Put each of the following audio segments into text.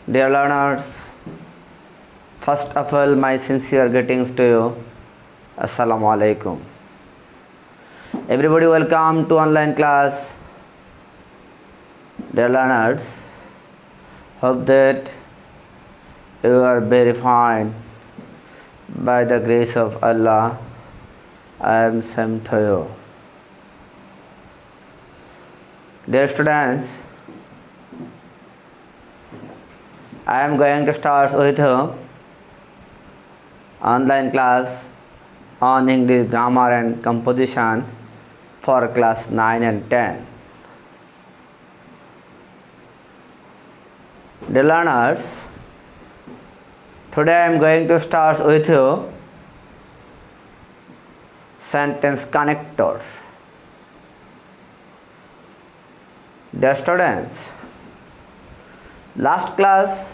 Dear learners, first of all, my sincere greetings to you. Assalamu alaikum. Everybody, welcome to online class. Dear learners, hope that you are very fine. By the grace of Allah, I am same to you. Dear students, I am going to start with online class on English grammar and composition for class 9 and 10. Dear learners, today I am going to start with sentence connectors. Dear students, last class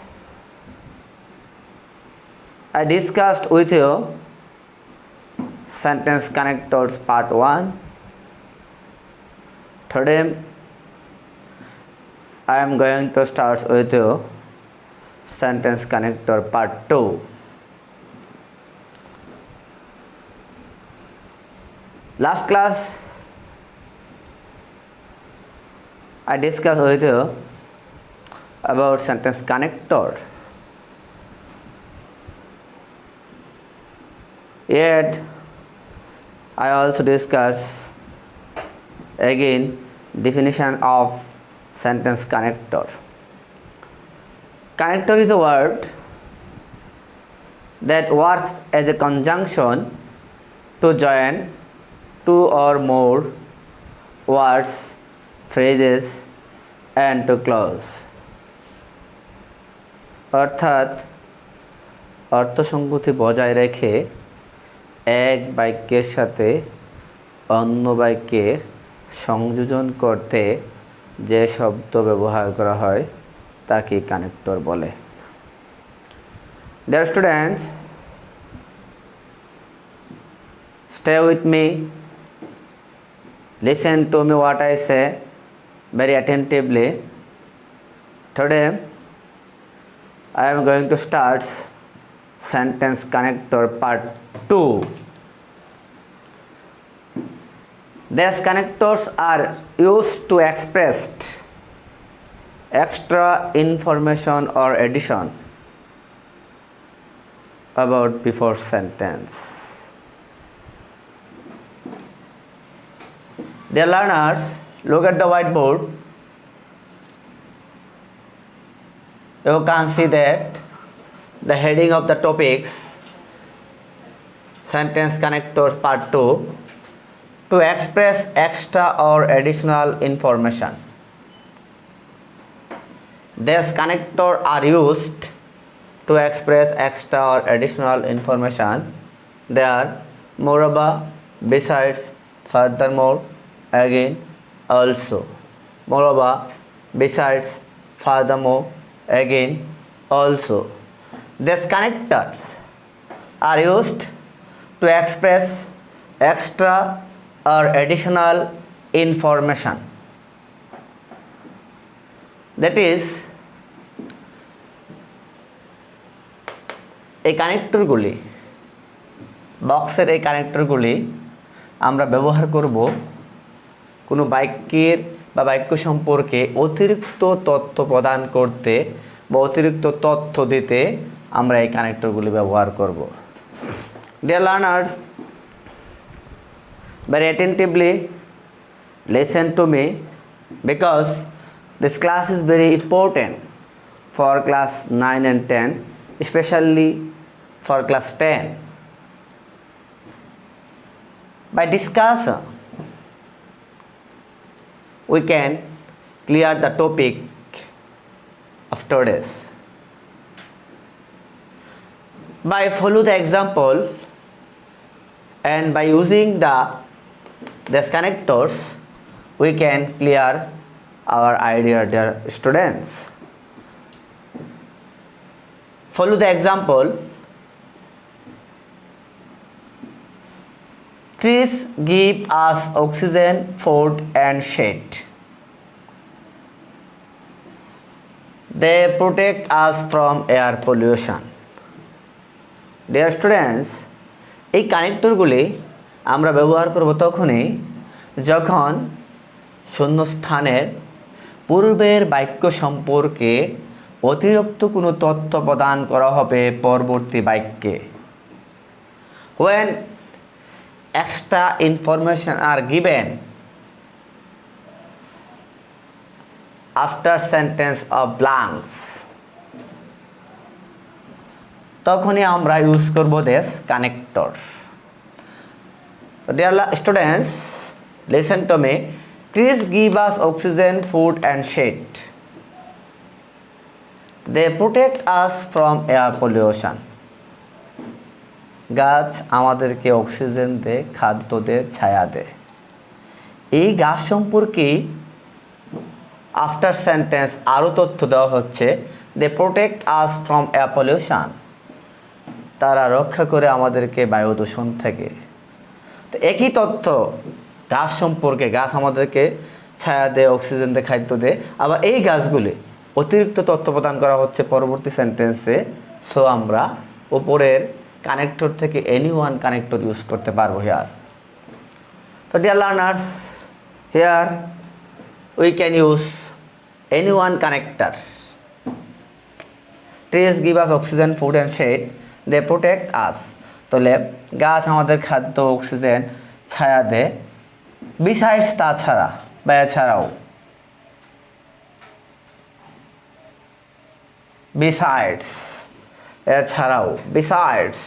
I discussed with you sentence connectors part 1. Today I am going to start with you sentence connector part 2. Last class I discussed with you about sentence connector. Yet I also discuss again definition of sentence connector. Connector is a word that works as a conjunction to join two or more words, phrases and to close. অর্থাৎ অর্থসঙ্গতি বজায় রেখে এক বাক্যের সাথে অন্য বাক্যের সংযোজন করতে যে শব্দ ব্যবহার করা হয় তাকে কানেক্টর বলে। Dear students, stay with me, listen to me what I say very attentively. Today I am going to start sentence connector part 2. These connectors are used to express extra information or addition about before sentence. Dear learners, look at the whiteboard. You can see that the heading of the topics sentence connectors part 2 to express extra or additional information. These connectors are used to express extra or additional information. They are moreover, besides, furthermore, again, also. Moreover, besides, furthermore, again, also. These connectors are used to express extra or additional information. That is, এই কানেক্টরগুলি বক্সের এই কানেক্টরগুলি আমরা ব্যবহার করব কোনো বাক্যের বা বাক্য সম্পর্কে অতিরিক্ত তথ্য প্রদান করতে বা অতিরিক্ত তথ্য দিতে আমরা এই কানেক্টরগুলি ব্যবহার করব। Dear learners, very attentively listen to me because this class is very important for class 9 and 10, especially for class 10. By discussion, we can clear the topic of today's. By follow the example and by using these connectors, we can clear our idea, dear students. Follow the example. Trees give us oxygen, food and shade. They protect us from air pollution. Dear students, এই কানেক্টরগুলি আমরা ব্যবহার করব তখনই যখন শূন্যস্থানের পূর্বের বাক্য সম্পর্কে অতিরিক্ত কোনো তথ্য প্রদান করা হবে পরবর্তী বাক্যে। When extra information are given after sentence of blanks, তখনই আমরা ইউজ করব this connector. So dear students, listen to me. Trees give us oxygen, food and shade. They protect us from air pollution. গাছ আমাদেরকে oxygen দেয়, খাদ্য দেয়, ছায়া দেয়। এই গাছ সম্পর্কে আফটার সেন্টেন্স আরও তথ্য দেওয়া হচ্ছে। They protect us from air pollution, তারা রক্ষা করে আমাদেরকে বায়ু দূষণ থেকে। তো একই তথ্য গাছ সম্পর্কে, গাছ আমাদেরকে ছায়া দেয়, অক্সিজেন দেয়, খাদ্য দেয়, আবার এই গাছগুলি অতিরিক্ত তথ্য প্রদান করা হচ্ছে পরবর্তী সেন্টেন্সে। সো আমরা উপরের কানেক্টর থেকে এনি ওয়ান কানেক্টর ইউজ করতে পারবো হিয়ার। তো dear learners, here we can use any one connector. Trees give us oxygen, food and shade, they protect us. তাহলে গাছ আমাদের খাদ্য, অক্সিজেন, ছায়া দেয়। বিসাইডস, তাছাড়া বা এছাড়াও, বিসাইডস এছাড়াও, বিসাইডস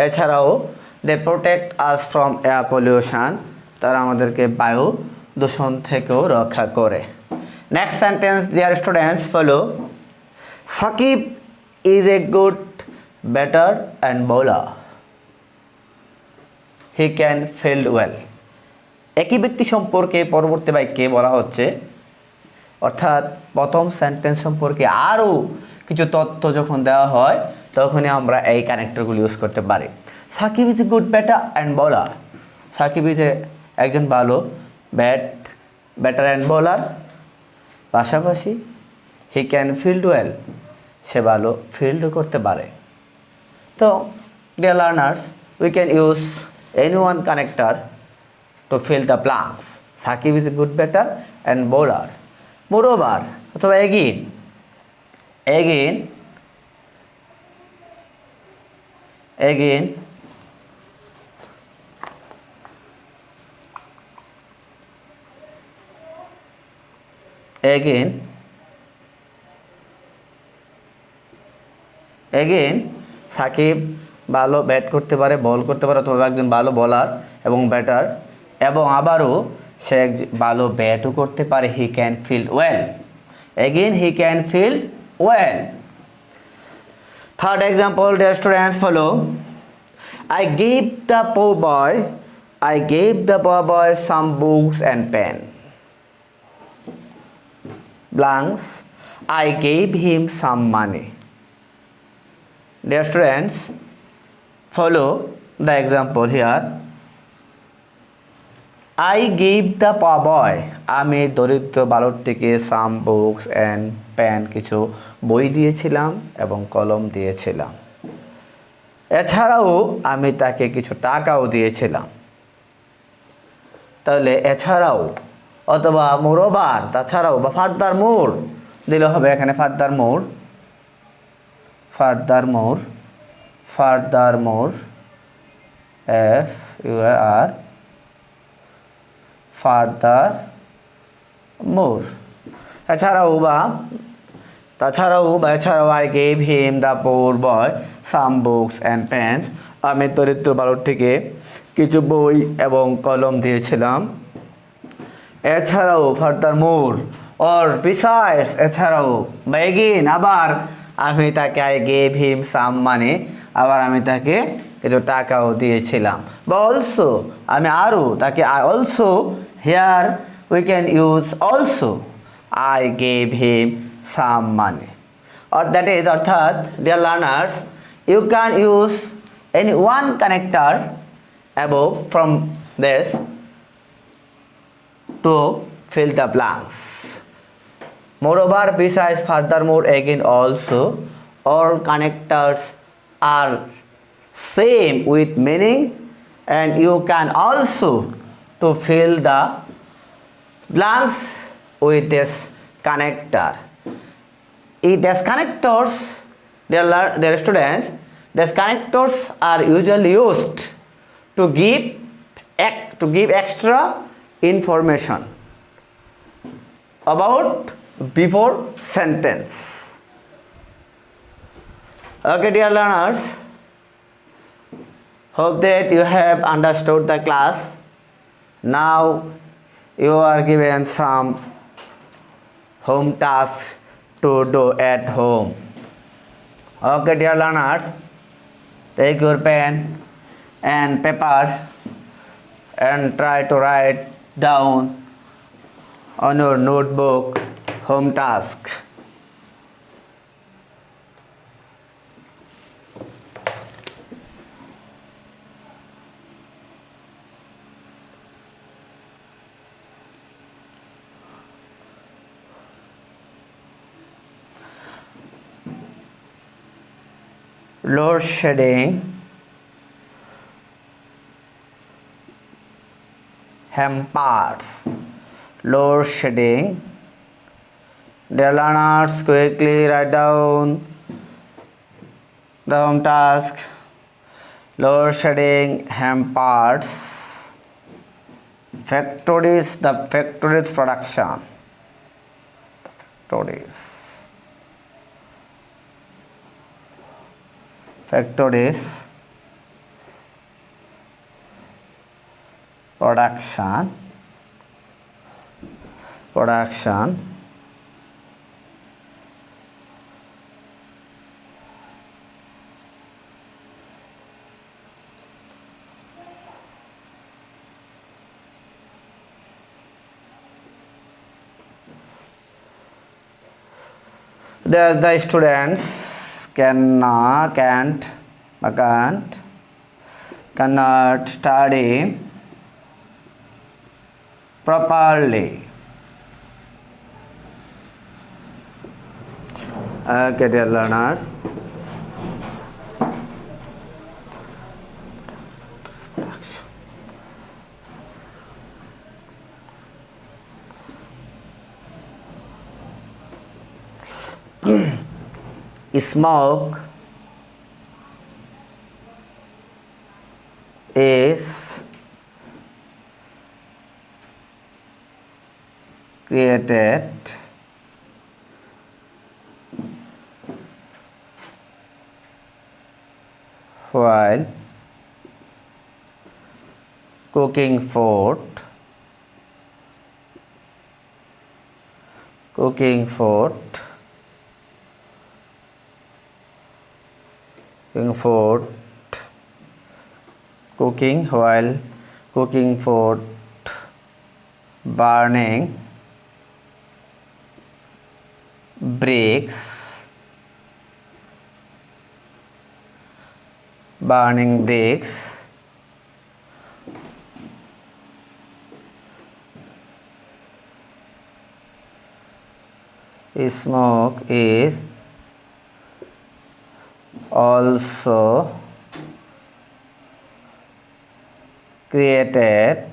এছাড়াও, they protect us from air pollution, তারা আমাদেরকে বায়ু দূষণ থেকেও রক্ষা করে। Next sentence dear students follow. Shakib is a good batter and bowler, he can field well. একই ব্যক্তি সম্পর্কে পরবর্তী বাক্যে বলা হচ্ছে, অর্থাৎ প্রথম সেন্টেন্স সম্পর্কে আরও কিছু তথ্য যখন দেওয়া হয় তখনই আমরা এই কানেক্টরগুলো ইউজ করতে পারি। Shakib is a good batter and bowler, Shakib is একজন ভালো ব্যাটার অ্যান্ড বোলার, পাশাপাশি হি ক্যান ফিল্ড ওয়েল, সে ভালো ফিল্ডও করতে পারে। তো dear learners, we can use any one connector to fill the blanks. Sakib is a good batter and bowler. Moreover, অথবা again, again, again, again, again, Shakib ভালো bat করতে পারে, বল করতে পারে, অথবা একজন ভালো বোলার এবং ব্যাটার, এবং আবারও সে ভালো ব্যাটও করতে পারে। হি can field well, again he can field well. Third example deer students follow. I gave the poor boy some books and pen. Blanks, I gave him some money. Dear students, follow the example here. I gave the poor boy, আমি দরিদ্র বালকটিকে some books and pen, কিছু বই দিয়েছিলাম এবং কলম দিয়েছিলাম। এছাড়াও আমি তাকে কিছু টাকাও দিয়েছিলাম। তাহলে এছাড়াও অথবা মোরওভার, তাছাড়াও বা ফার্দার মোর দিলে হবে। এখানে ফার্দার মোর, ফার্দার মোর, ফার্দার মোর, FUR, ফার্দার মোর। এছাড়াও বা এছাড়াও I gave him the poor boy some books and pens, আমি দরিদ্র বালকটিকে কিছু বই এবং কলম দিয়েছিলাম। এছাড়াও ফার্দার মোর অর বিসাইডস, এছাড়াও বা এগেইন, আবার আমি তাকে I gave him some money, আবার আমি তাকে কিছু টাকাও দিয়েছিলাম। বা অলসো, আমি আরও তাকে I also, here we can use also, I gave him some money. Or that is, অর্থাৎ dear learners, you can use any one connector above from this to fill the blanks. Moreover, besides, furthermore, again also, all connectors are same with meaning, and you can also to fill the blanks with this connector. These connectors, dear students, these connectors are usually used to give extra information about before sentence. Okay, dear learners, hope that you have understood the class. Now you are given some home tasks to do at home. Okay, dear learners, take your pen and paper and try to write down on your notebook home task. Load shedding hampers. Load shedding. Dear learners, quickly write down the home task. Load shedding hampers factories, the factories production. Factories production. The students cannot study properly. Okay, dear learners. Smoke is created while cooking food. Cooking while cooking food, burning bricks, smoke is also created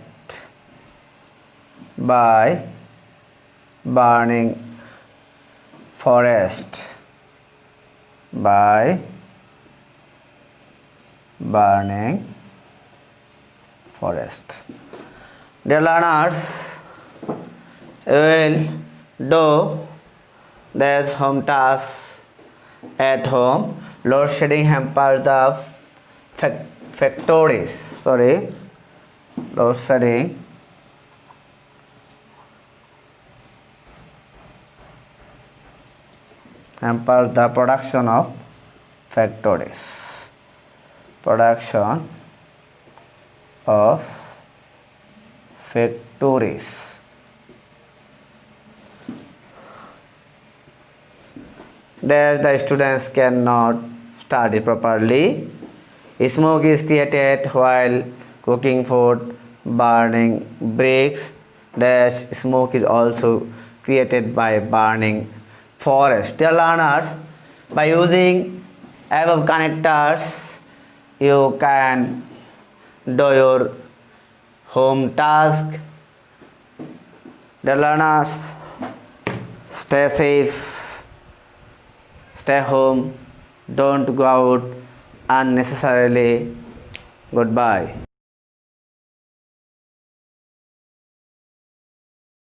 by burning forest. Dear learners, you will do this home task at home. Load shedding hampers the factories. Load shedding hampers the production of factories. That the students cannot study properly. Smoke is created while cooking food, burning bricks. Dash smoke is also created by burning forest. Dear learners, by using above connectors, you can do your home task. Dear learners, stay safe, stay home, don't go out unnecessarily. Goodbye.